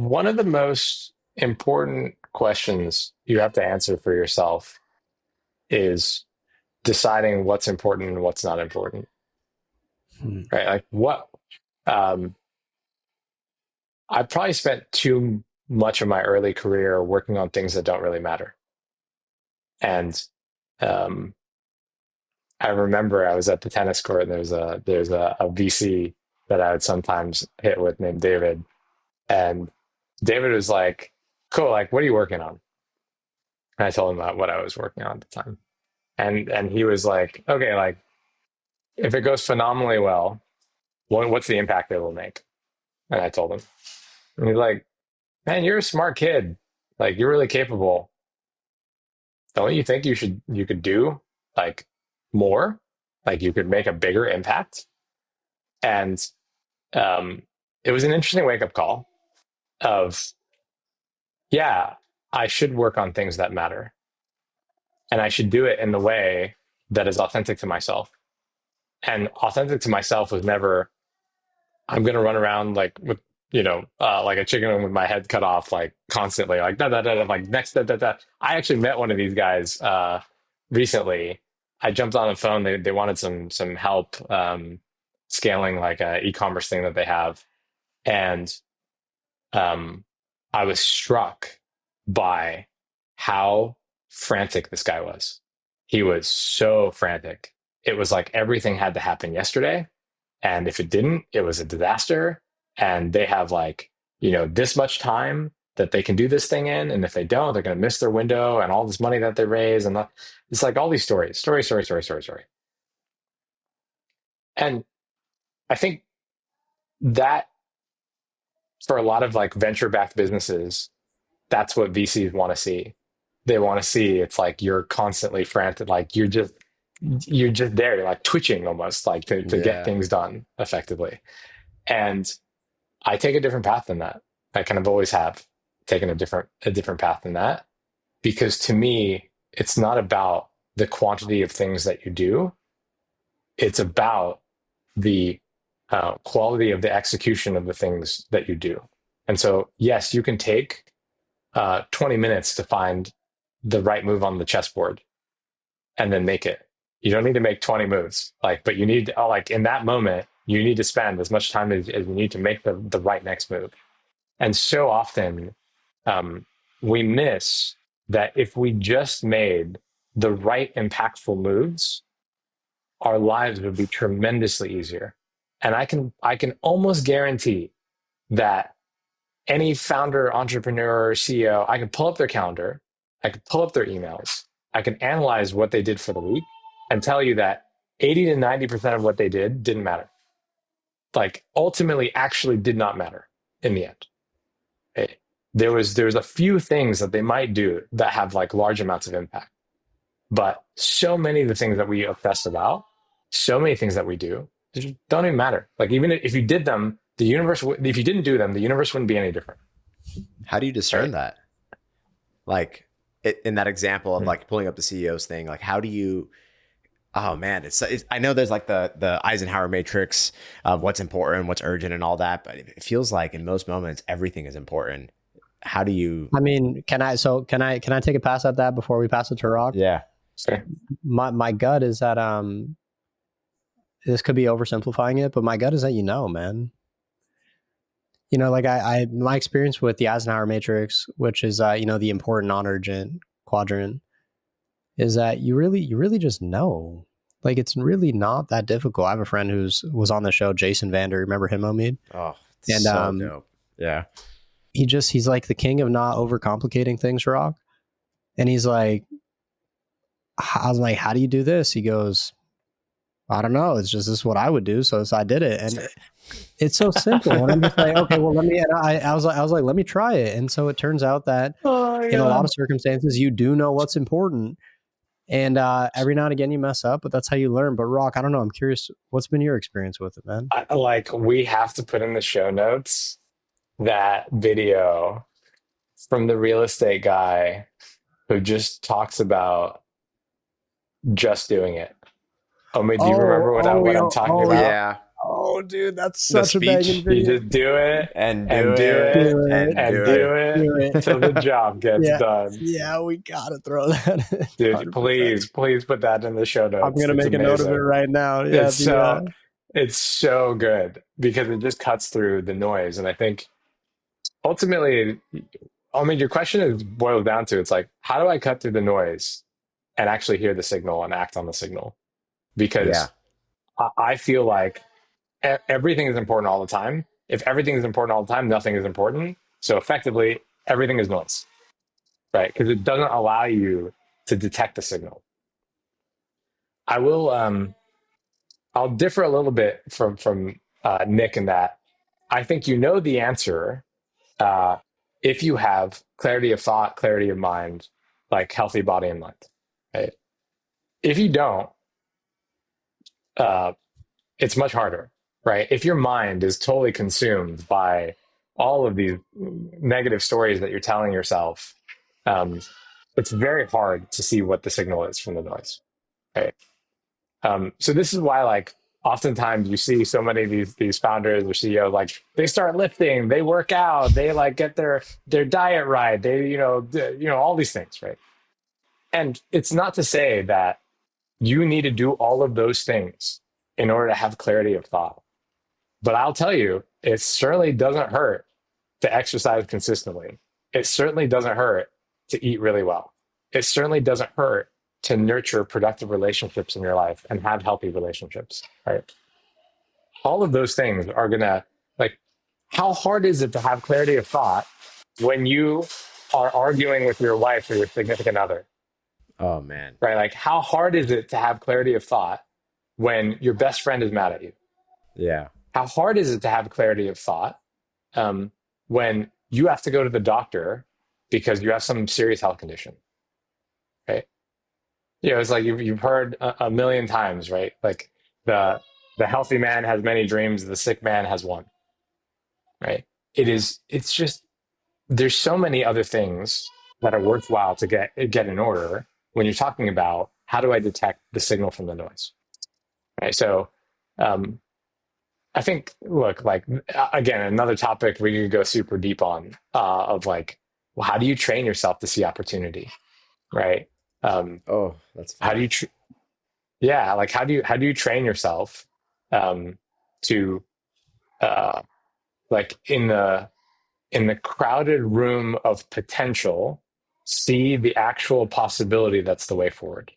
One of the most important questions you have to answer for yourself is deciding what's important and what's not important, Hmm. right? Like um, I probably spent too much of my early career working on things that don't really matter. And um, I remember I was at the tennis court and there's a VC that I would sometimes hit with named David. And David was like, cool, like, what are you working on? And I told him about what I was working on at the time. And he was like, okay, like if it goes phenomenally well, what's the impact it will make? And I told him, and he's like, man, you're a smart kid. Like you're really capable. Don't you think you could do like more? Like you could make a bigger impact? And um, it was an interesting wake up call of, yeah, I should work on things that matter. And I should do it in the way that is authentic to myself. And authentic to myself was never, I'm going to run around like with, like a chicken with my head cut off, like constantly, like da da da, da like next da da da. I actually met one of these guys recently. I jumped on the phone. They wanted some help scaling like a e-commerce thing that they have, and um, I was struck by how frantic this guy was. He was so frantic. It was like everything had to happen yesterday. And if it didn't, it was a disaster. And they have like, this much time that they can do this thing in. And if they don't, they're going to miss their window and all this money that they raise. And it's like all these stories, story, story, story, story, story. And I think that for a lot of like venture backed businesses, that's what VCs want to see. They want to see it's like you're constantly frantic, like you're just there, you're like twitching almost like to get Yeah. things done effectively. And I take a different path than that. I kind of always have taken a different path than that because to me, it's not about the quantity of things that you do. It's about the quality of the execution of the things that you do. And so, yes, you can take 20 minutes to find the right move on the chessboard and then make it. You don't need to make 20 moves, like, but you need, like, in that moment, you need to spend as much time as you need to make the right next move. And so often, um, we miss that if we just made the right impactful moves, our lives would be tremendously easier. And I can almost guarantee that any founder, entrepreneur, CEO, I can pull up their calendar, I can pull up their emails, I can analyze what they did for the week and tell you that 80 to 90% of what they didn't matter. Like ultimately actually did not matter in the end. It, there's a few things that they might do that have like large amounts of impact. But so many of the things that we obsess about, so many things that we do, they just don't even matter. Like even if you did them, the universe, if you didn't do them, the universe wouldn't be any different, How do you discern right? that? Like in that example of like pulling up the CEO's thing, like how do you, oh man, it's I know there's like the Eisenhower matrix of what's important, what's urgent and all that, but it feels like in most moments, everything is important. How do you, I mean, can I take a pass at that before we pass it to Rock? yeah. So, My gut is that this could be oversimplifying it, but my gut is that man. Like I my experience with the Eisenhower matrix, which is the important non-urgent quadrant, is that you really just know. Like it's really not that difficult. I have a friend was on the show, Jason Vander. Remember him, Omid? Oh, And so dope. Yeah. he's like the king of not overcomplicating things, Rock. And he's like, I was like, how do you do this? He goes, I don't know. It's just this is what I would do, so I did it, and it's so simple. And I'm just like, okay, well, let me. And I was like, let me try it. And so it turns out that oh my in a lot of God. circumstances, you do know what's important, and every now and again you mess up, but that's how you learn. But Rock, I don't know. I'm curious, what's been your experience with it, man? Like we have to put in the show notes that video from the real estate guy who just talks about just doing it. Oh, do you Oh, remember what oh, I'm yo, talking oh, about? Yeah. Oh, dude, that's The such a banging speech You video. just do it and do and do it it Do it. and and do Yeah, do it. it do till the it. job gets Yeah. done. Yeah, we gotta throw that in. Dude, 100%. please put that in the show I'm notes. gonna It's make a note of it amazing. right now. Yeah, It's the so it's so good because it just cuts through the noise. And I think ultimately, I mean, your question is boils down to it's like, how do I cut through the noise and actually hear the signal and act on the signal? Yeah. Because I feel like everything is important all the time. If everything is important all the time, nothing is important. So effectively, everything is noise, right? Because it doesn't allow you to detect the signal. I will. I'll differ a little bit from Nick in that I think you know the answer uh, if you have clarity of thought, clarity of mind, like healthy body and mind. Right? If you don't, uh, it's much harder, right? If your mind is totally consumed by all of these negative stories that you're telling yourself, um, it's very hard to see what the signal is from the noise, right? So this is why, like, oftentimes you see so many of these founders or CEOs, like they start lifting, they work out, they like get their diet right, they all these things, right? And it's not to say that you need to do all of those things in order to have clarity of thought. But I'll tell you, it certainly doesn't hurt to exercise consistently. It certainly doesn't hurt to eat really well. It certainly doesn't hurt to nurture productive relationships in your life and have healthy relationships, right? All of those things are going to, like, how hard is it to have clarity of thought when you are arguing with your wife or your significant other, Oh man. right? Like, how hard is it to have clarity of thought when your best friend is mad at you? Yeah. How hard is it to have clarity of thought um, when you have to go to the doctor because you have some serious health condition, right? It's like you've heard a million times, right? Like the the healthy man has many dreams, the sick man has one, right? It's just there's so many other things that are worthwhile to get in order when you're talking about how do I detect the signal from the noise, right? So um, I think, look, like, again, another topic we could go super deep on of like, well, how do you train yourself to see opportunity, right? Um, Oh, that's how do fun. yeah, like how do you train yourself um, to uh, like in the crowded room of potential, see the actual possibility that's the way forward,